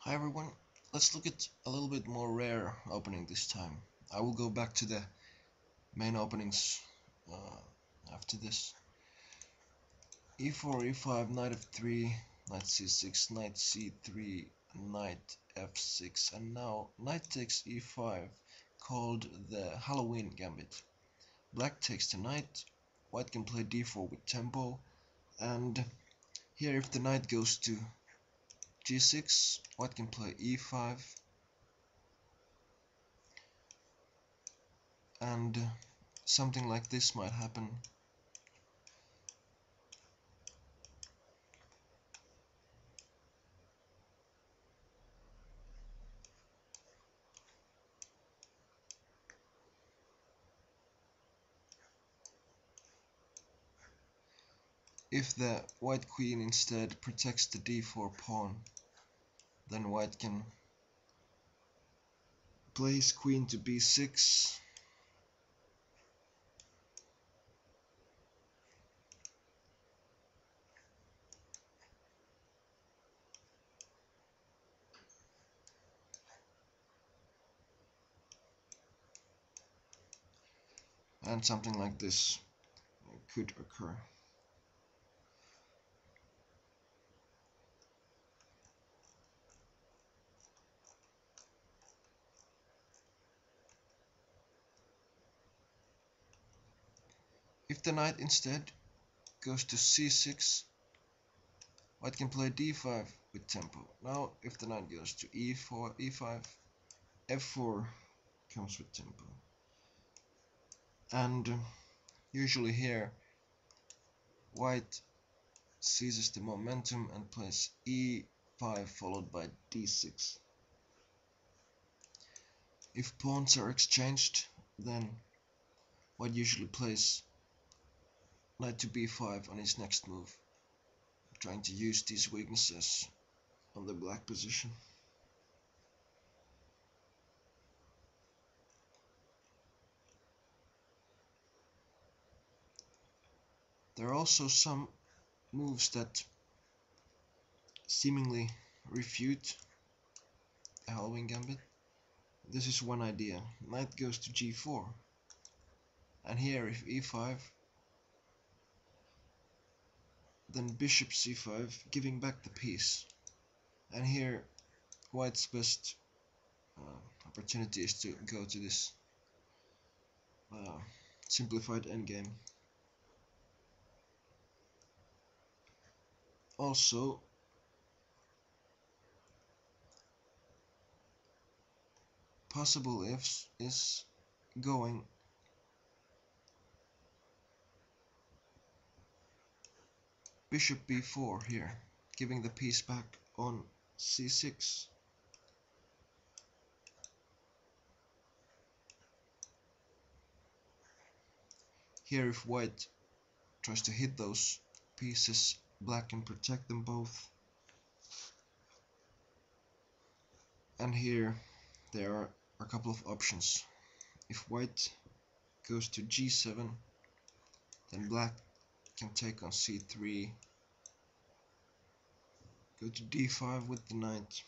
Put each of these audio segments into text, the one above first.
Hi everyone, let's look at a little bit more rare opening this time. I will go back to the main openings after this. e4, e5, knight f3, knight c6, knight c3, knight f6, and now knight takes e5, called the Halloween Gambit. Black takes the knight, white can play d4 with tempo, and here if the knight goes to g6, white can play e5, and something like this might happen. If the white queen instead protects the d4 pawn, then white can play his queen to b6, and something like this could occur. If the knight instead goes to c6, white can play d5 with tempo. Now if the knight goes to e4, e5, f4 comes with tempo. And usually here white seizes the momentum and plays e5 followed by d6. If pawns are exchanged, then white usually plays knight to b5 on his next move, trying to use these weaknesses on the black position. There are also some moves that seemingly refute the Halloween Gambit. This is one idea. Knight goes to g4, and here if e5, then bishop c5, giving back the piece. And here white's best opportunity is to go to this simplified endgame. Also, possible ifs is going bishop b4 here, giving the piece back on c6. Here if white tries to hit those pieces, black can protect them both. And here there are a couple of options. If white goes to g7, then black can take on c3, go to d5 with the knight,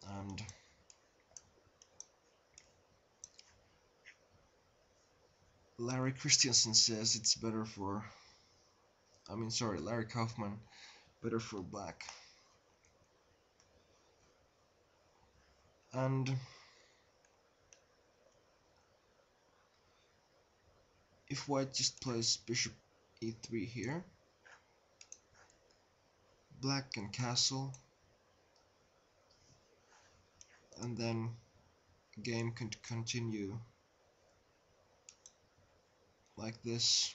and Larry Christensen says it's better for, Larry Kaufman, better for black. And if white just plays bishop e3 here, black can castle, and then the game can continue like this.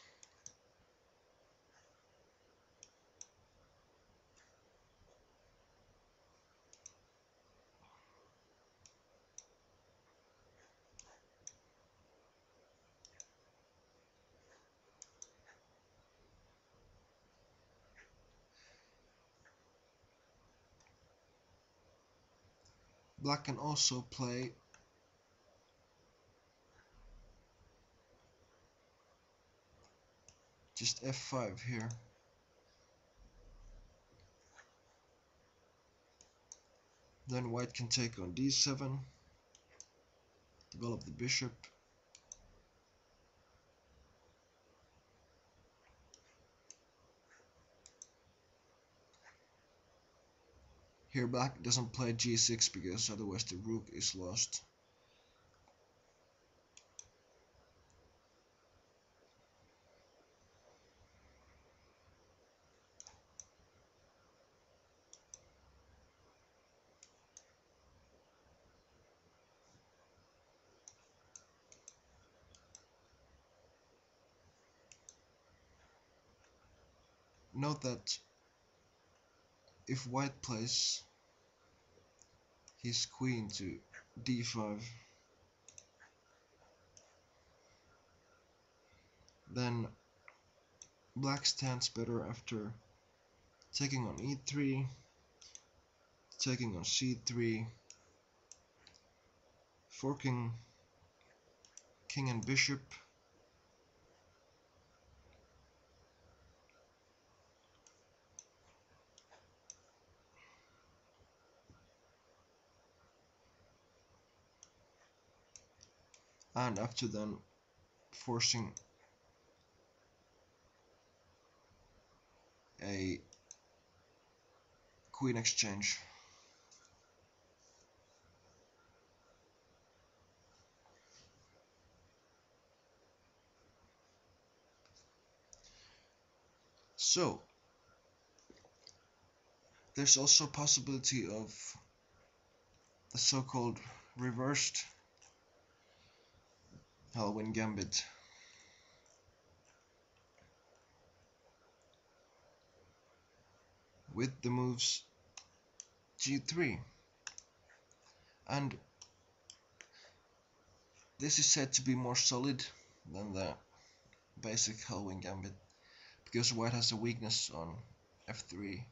Black can also play just f5 here, Then white can take on d7, develop the bishop. Here black doesn't play g6 because otherwise the rook is lost. Note that if white plays his queen to d5, then black stands better after taking on e3, taking on c3, forking king and bishop, and after then forcing a queen exchange. So there's also a possibility of the so-called reversed Halloween Gambit. With the moves g3, and this is said to be more solid than the basic Halloween Gambit because white has a weakness on f3,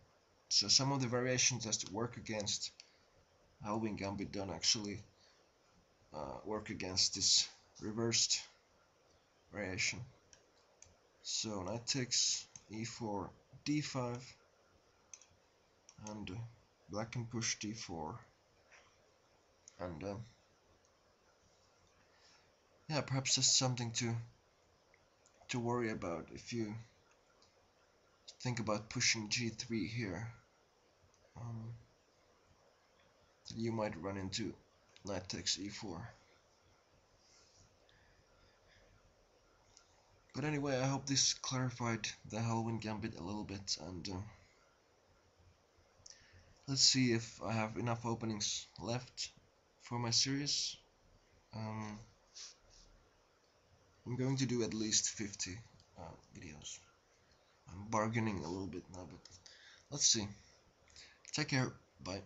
so some of the variations that work against Halloween Gambit don't actually work against this reversed variation. So knight takes e4, d5, and black can push d4, and yeah, perhaps that's something to worry about if you think about pushing g3 here. You might run into knight takes e4. But anyway, I hope this clarified the Halloween Gambit a little bit, and let's see if I have enough openings left for my series. I'm going to do at least 50 videos. I'm bargaining a little bit now, but let's see. Take care. Bye.